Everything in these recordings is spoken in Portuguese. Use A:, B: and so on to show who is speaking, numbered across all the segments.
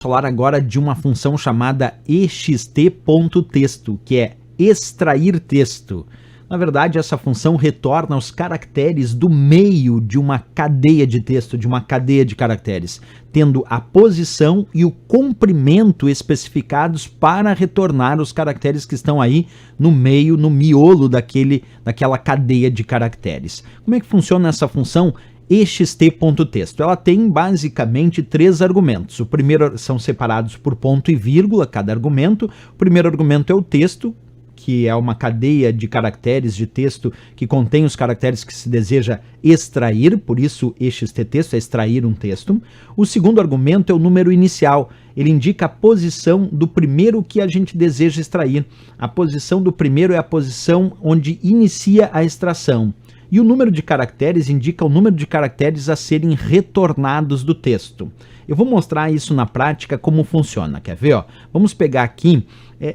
A: Falar agora de uma função chamada ext.texto, que é extrair texto. Na verdade, essa função retorna os caracteres do meio de uma cadeia de texto, de uma cadeia de caracteres, tendo a posição e o comprimento especificados para retornar os caracteres que estão aí no meio, no miolo daquela cadeia de caracteres. Como é que funciona essa função ext.texto? Ela tem basicamente 3 argumentos. O primeiro são separados por ponto e vírgula, cada argumento. O primeiro argumento é o texto, que é uma cadeia de caracteres de texto que contém os caracteres que se deseja extrair, por isso ext.texto é extrair um texto. O segundo argumento é o número inicial. Ele indica a posição do primeiro que a gente deseja extrair. A posição do primeiro é a posição onde inicia a extração. E o número de caracteres indica o número de caracteres a serem retornados do texto. Eu vou mostrar isso na prática como funciona. Quer ver? Ó? Vamos pegar aqui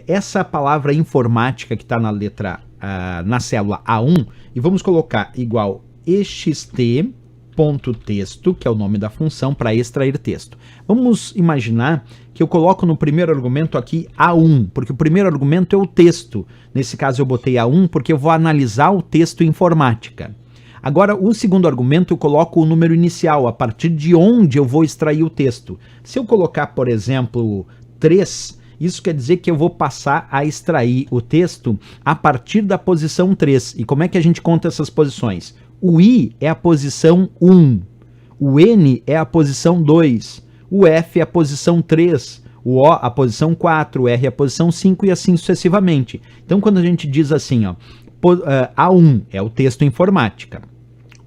A: essa palavra informática que está na célula A1 e vamos colocar igual ext.texto, que é o nome da função para extrair texto. Vamos imaginar que eu coloco no primeiro argumento aqui A1, porque o primeiro argumento é o texto. Nesse caso eu botei A1 porque eu vou analisar o texto informática. Agora, o segundo argumento eu coloco o número inicial, a partir de onde eu vou extrair o texto. Se eu colocar, por exemplo, 3, isso quer dizer que eu vou passar a extrair o texto a partir da posição 3. E como é que a gente conta essas posições? O I é a posição 1, o N é a posição 2, o F é a posição 3, o O a posição 4, o R a posição 5 e assim sucessivamente. Então, quando a gente diz assim, ó, A1 é o texto informática.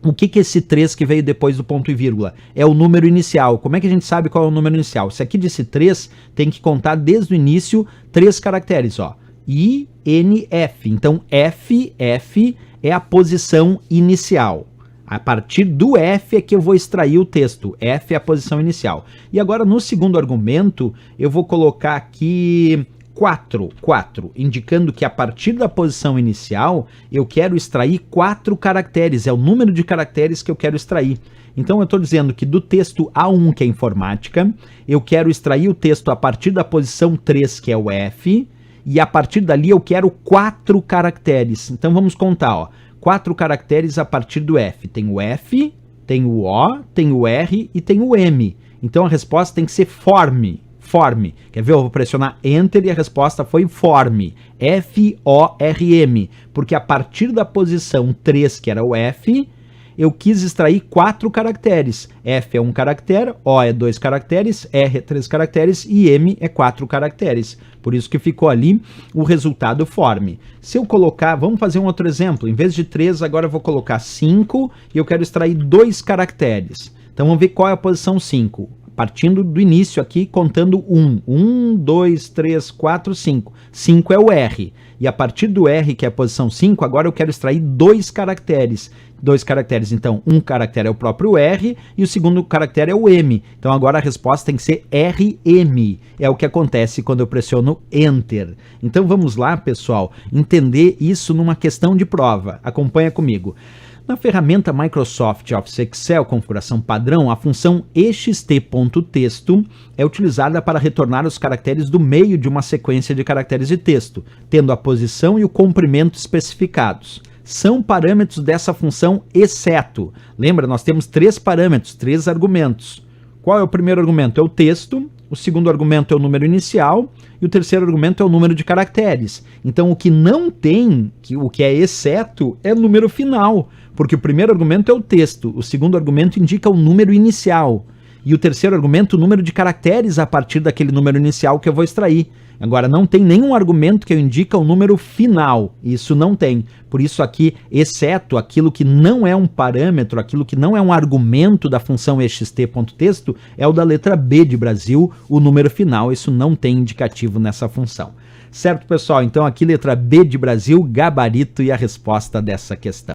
A: O que é esse 3 que veio depois do ponto e vírgula? É o número inicial. Como é que a gente sabe qual é o número inicial? Se aqui disse 3, tem que contar desde o início 3 caracteres, ó. I, N, F. Então, F é a posição inicial. A partir do F é que eu vou extrair o texto. F é a posição inicial. E agora, no segundo argumento, eu vou colocar aqui 4, indicando que a partir da posição inicial, eu quero extrair 4 caracteres. É o número de caracteres que eu quero extrair. Então, eu estou dizendo que do texto A1, que é informática, eu quero extrair o texto a partir da posição 3, que é o F, e a partir dali eu quero 4 caracteres. Então vamos contar, ó. 4 caracteres a partir do F. Tem o F, tem o O, tem o R e tem o M. Então a resposta tem que ser form. Quer ver? Eu vou pressionar Enter e a resposta foi form. F-O-R-M. Porque a partir da posição 3, que era o F, eu quis extrair 4 caracteres. F é 1 caractere, O é 2 caracteres, R é 3 caracteres e M é 4 caracteres. Por isso que ficou ali o resultado form. Se eu colocar, vamos fazer um outro exemplo. Em vez de 3, agora eu vou colocar 5 e eu quero extrair 2 caracteres. Então vamos ver qual é a posição 5. Partindo do início aqui, contando 1. 1, 2, 3, 4, 5. 5 é o R. E a partir do R, que é a posição 5, agora eu quero extrair 2 caracteres. 2 caracteres, então, um caractere é o próprio R e o segundo caractere é o M. Então agora a resposta tem que ser RM. É o que acontece quando eu pressiono Enter. Então vamos lá, pessoal, entender isso numa questão de prova. Acompanha comigo. Na ferramenta Microsoft Office Excel configuração padrão, a função ext.texto é utilizada para retornar os caracteres do meio de uma sequência de caracteres de texto, tendo a posição e o comprimento especificados. São parâmetros dessa função exceto. Lembra, nós temos 3 parâmetros, 3 argumentos. Qual é o primeiro argumento? É o texto, o segundo argumento é o número inicial e o terceiro argumento é o número de caracteres. Então o que não tem, o que é exceto, é o número final, porque o primeiro argumento é o texto, o segundo argumento indica o número inicial e o terceiro argumento o número de caracteres a partir daquele número inicial que eu vou extrair. Agora, não tem nenhum argumento que eu indica o número final. Isso não tem. Por isso aqui, exceto aquilo que não é um parâmetro, aquilo que não é um argumento da função ext.texto, é o da letra B de Brasil, o número final. Isso não tem indicativo nessa função. Certo, pessoal? Então aqui, letra B de Brasil, gabarito e a resposta dessa questão.